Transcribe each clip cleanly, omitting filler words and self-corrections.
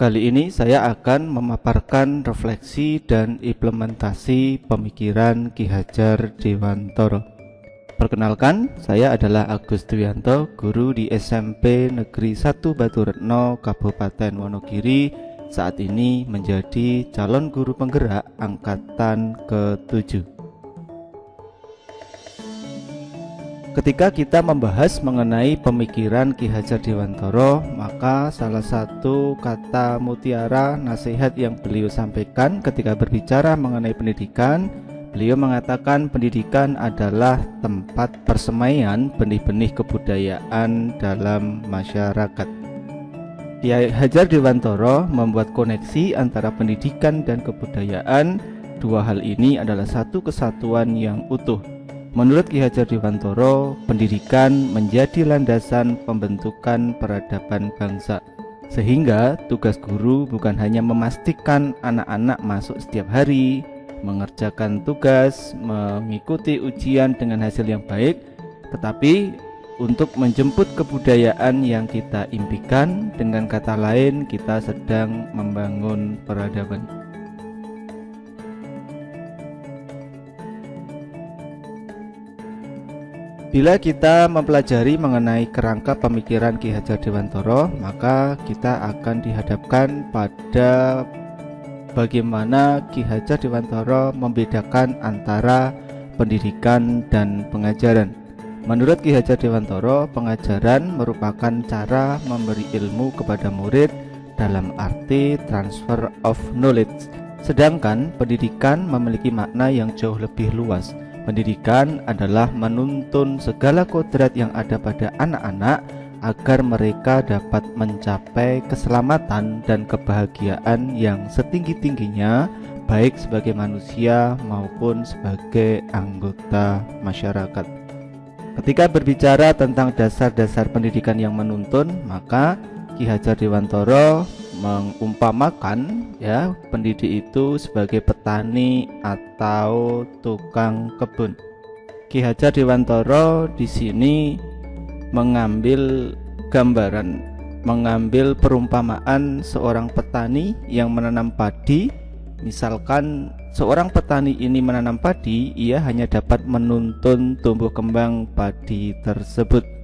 Kali ini saya akan memaparkan refleksi dan implementasi pemikiran Ki Hajar Dewantara. Perkenalkan, saya adalah Agus Dwianto, guru di SMP Negeri 1 Baturetno, Kabupaten Wonogiri. Saat ini menjadi calon guru penggerak angkatan ke-7. Ketika kita membahas mengenai pemikiran Ki Hajar Dewantara, maka salah satu kata mutiara nasihat yang beliau sampaikan ketika berbicara mengenai pendidikan, beliau mengatakan pendidikan adalah tempat persemaian benih-benih kebudayaan dalam masyarakat. Ki Hajar Dewantara membuat koneksi antara pendidikan dan kebudayaan. Dua hal ini adalah satu kesatuan yang utuh. Menurut Ki Hajar Dewantara, pendidikan menjadi landasan pembentukan peradaban bangsa. Sehingga tugas guru bukan hanya memastikan anak-anak masuk setiap hari, mengerjakan tugas, mengikuti ujian dengan hasil yang baik, tetapi untuk menjemput kebudayaan yang kita impikan. Dengan kata lain, kita sedang membangun peradaban. Bila kita mempelajari mengenai kerangka pemikiran Ki Hajar Dewantara, maka kita akan dihadapkan pada bagaimana Ki Hajar Dewantara membedakan antara pendidikan dan pengajaran. Menurut Ki Hajar Dewantara, pengajaran merupakan cara memberi ilmu kepada murid dalam arti transfer of knowledge. Sedangkan pendidikan memiliki makna yang jauh lebih luas. Pendidikan adalah menuntun segala kodrat yang ada pada anak-anak agar mereka dapat mencapai keselamatan dan kebahagiaan yang setinggi-tingginya, baik sebagai manusia maupun sebagai anggota masyarakat. Ketika berbicara tentang dasar-dasar pendidikan yang menuntun, maka Ki Hajar Dewantara mengumpamakan pendidik itu sebagai petani atau tukang kebun. Ki Hajar Dewantara di sini mengambil gambaran, mengambil perumpamaan seorang petani yang menanam padi. Misalkan seorang petani ini menanam padi, ia hanya dapat menuntun tumbuh kembang padi tersebut.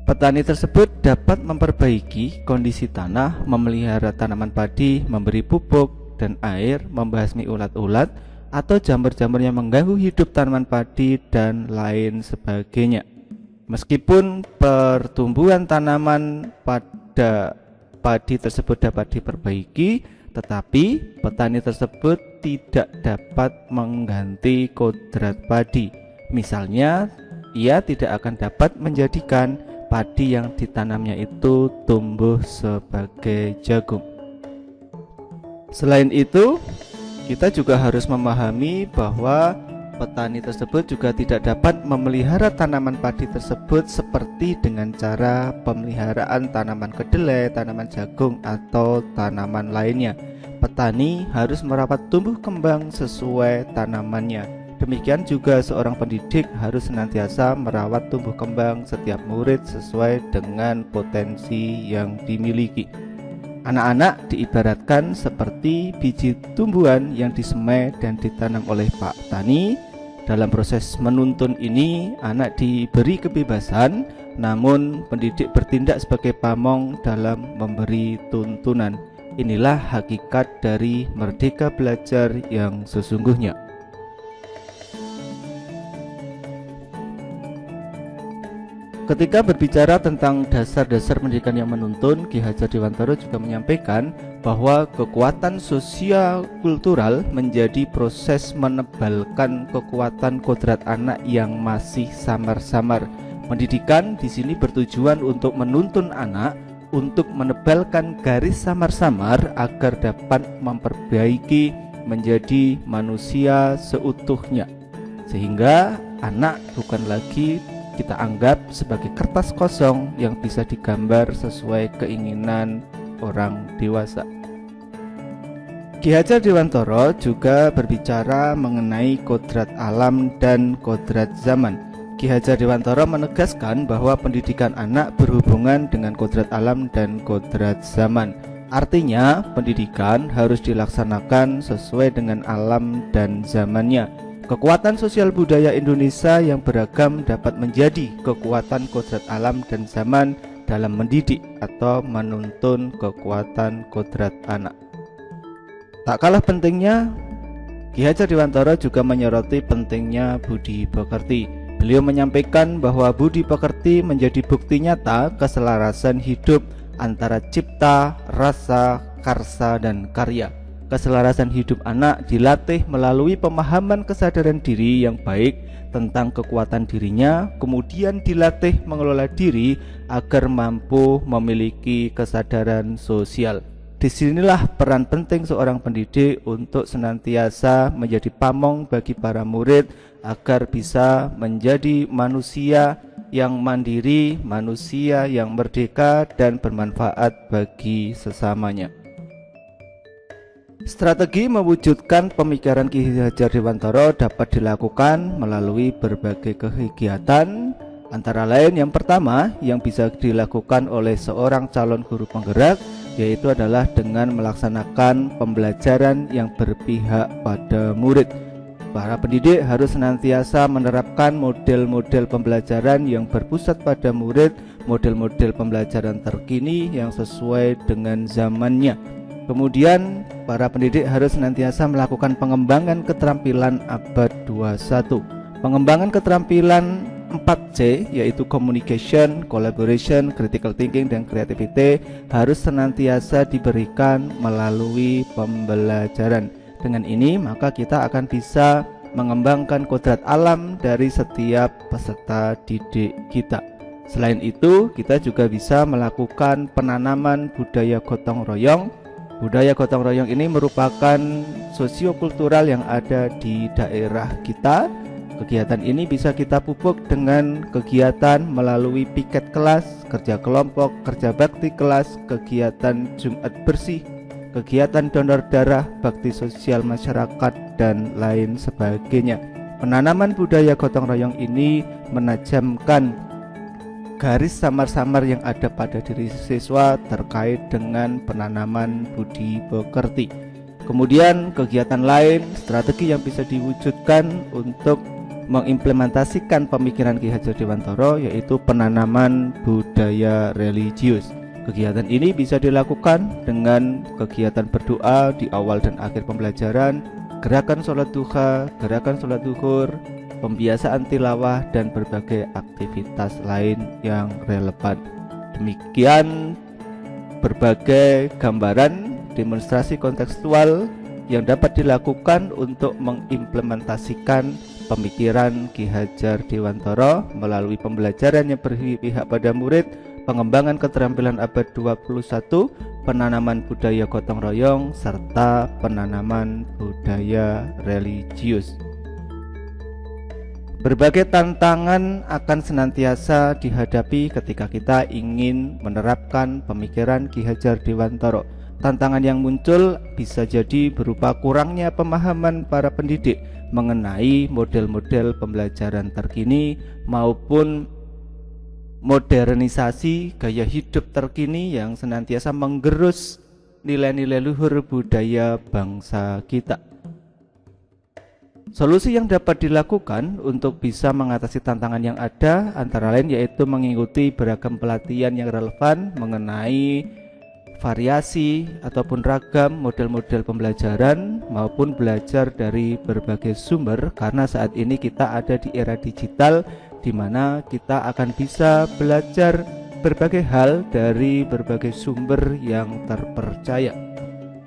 Petani tersebut dapat memperbaiki kondisi tanah, memelihara tanaman padi, memberi pupuk dan air, membasmi ulat-ulat atau jamur-jamur yang mengganggu hidup tanaman padi dan lain sebagainya. Meskipun pertumbuhan tanaman pada padi tersebut dapat diperbaiki, tetapi petani tersebut tidak dapat mengganti kodrat padi. Misalnya, ia tidak akan dapat menjadikan padi yang ditanamnya itu tumbuh sebagai jagung. Selain itu, kita juga harus memahami bahwa petani tersebut juga tidak dapat memelihara tanaman padi tersebut seperti dengan cara pemeliharaan tanaman kedelai, tanaman jagung, atau tanaman lainnya. Petani harus merawat tumbuh kembang sesuai tanamannya. Demikian juga seorang pendidik harus senantiasa merawat tumbuh kembang setiap murid sesuai dengan potensi yang dimiliki. Anak-anak diibaratkan seperti biji tumbuhan yang disemai dan ditanam oleh Pak Tani. Dalam proses menuntun ini, anak diberi kebebasan, namun pendidik bertindak sebagai pamong dalam memberi tuntunan. Inilah hakikat dari merdeka belajar yang sesungguhnya. Ketika berbicara tentang dasar-dasar pendidikan yang menuntun, Ki Hajar Dewantara juga menyampaikan bahwa kekuatan sosial kultural menjadi proses menebalkan kekuatan kodrat anak yang masih samar-samar. Pendidikan di sini bertujuan untuk menuntun anak untuk menebalkan garis samar-samar agar dapat memperbaiki menjadi manusia seutuhnya. Sehingga anak bukan lagi kita anggap sebagai kertas kosong yang bisa digambar sesuai keinginan orang dewasa. Ki Hajar Dewantara juga berbicara mengenai kodrat alam dan kodrat zaman. Ki Hajar Dewantara menegaskan bahwa pendidikan anak berhubungan dengan kodrat alam dan kodrat zaman. Artinya, pendidikan harus dilaksanakan sesuai dengan alam dan zamannya. Kekuatan sosial budaya Indonesia yang beragam dapat menjadi kekuatan kodrat alam dan zaman dalam mendidik atau menuntun kekuatan kodrat anak. Tak kalah pentingnya, Ki Hajar Dewantara juga menyoroti pentingnya budi pekerti. Beliau menyampaikan bahwa budi pekerti menjadi bukti nyata keselarasan hidup antara cipta, rasa, karsa, dan karya. Keselarasan hidup anak dilatih melalui pemahaman kesadaran diri yang baik tentang kekuatan dirinya, kemudian dilatih mengelola diri agar mampu memiliki kesadaran sosial. Disinilah peran penting seorang pendidik untuk senantiasa menjadi pamong bagi para murid agar bisa menjadi manusia yang mandiri, manusia yang merdeka dan bermanfaat bagi sesamanya. Strategi mewujudkan pemikiran Ki Hajar Dewantara dapat dilakukan melalui berbagai kegiatan, antara lain yang pertama yang bisa dilakukan oleh seorang calon guru penggerak, yaitu adalah dengan melaksanakan pembelajaran yang berpihak pada murid. Para pendidik harus senantiasa menerapkan model-model pembelajaran yang berpusat pada murid, model-model pembelajaran terkini yang sesuai dengan zamannya. Kemudian, para pendidik harus senantiasa melakukan pengembangan keterampilan abad 21. Pengembangan keterampilan 4C, yaitu communication, collaboration, critical thinking, dan creativity harus senantiasa diberikan melalui pembelajaran. Dengan ini maka kita akan bisa mengembangkan kodrat alam dari setiap peserta didik kita. Selain itu, kita juga bisa melakukan penanaman budaya gotong royong. Budaya gotong royong ini merupakan sosiokultural yang ada di daerah kita. Kegiatan ini bisa kita pupuk dengan kegiatan melalui piket kelas, kerja kelompok, kerja bakti kelas, kegiatan Jumat bersih, kegiatan donor darah, bakti sosial masyarakat, dan lain sebagainya. Penanaman budaya gotong royong ini menajamkan garis samar-samar yang ada pada diri siswa terkait dengan penanaman budi pekerti. Kemudian kegiatan lain, strategi yang bisa diwujudkan untuk mengimplementasikan pemikiran Ki Hajar Dewantara yaitu penanaman budaya religius. Kegiatan ini bisa dilakukan dengan kegiatan berdoa di awal dan akhir pembelajaran, gerakan sholat duha, gerakan sholat duhur, pembiasaan tilawah, dan berbagai aktivitas lain yang relevan. Demikian berbagai gambaran demonstrasi kontekstual yang dapat dilakukan untuk mengimplementasikan pemikiran Ki Hajar Dewantara melalui pembelajaran yang berpihak pada murid, pengembangan keterampilan abad 21, penanaman budaya gotong royong, serta penanaman budaya religius. Berbagai tantangan akan senantiasa dihadapi ketika kita ingin menerapkan pemikiran Ki Hajar Dewantara. Tantangan yang muncul bisa jadi berupa kurangnya pemahaman para pendidik mengenai model-model pembelajaran terkini maupun modernisasi gaya hidup terkini yang senantiasa menggerus nilai-nilai luhur budaya bangsa kita. Solusi yang dapat dilakukan untuk bisa mengatasi tantangan yang ada antara lain yaitu mengikuti beragam pelatihan yang relevan mengenai variasi ataupun ragam model-model pembelajaran maupun belajar dari berbagai sumber, karena saat ini kita ada di era digital di mana kita akan bisa belajar berbagai hal dari berbagai sumber yang terpercaya.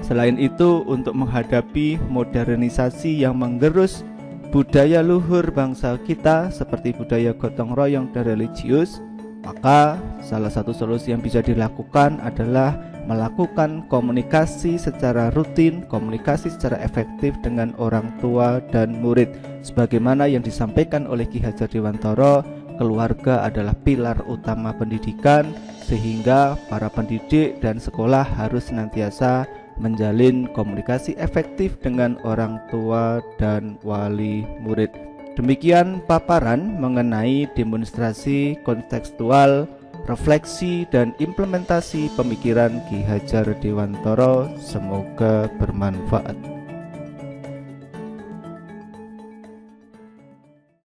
Selain itu, untuk menghadapi modernisasi yang menggerus budaya luhur bangsa kita seperti budaya gotong royong dan religius, maka salah satu solusi yang bisa dilakukan adalah melakukan komunikasi secara rutin, komunikasi secara efektif dengan orang tua dan murid. Sebagaimana yang disampaikan oleh Ki Hajar Dewantara, keluarga adalah pilar utama pendidikan, sehingga para pendidik dan sekolah harus senantiasa menjalin komunikasi efektif dengan orang tua dan wali murid. Demikian paparan mengenai demonstrasi kontekstual refleksi dan implementasi pemikiran Ki Hajar Dewantara. Semoga bermanfaat.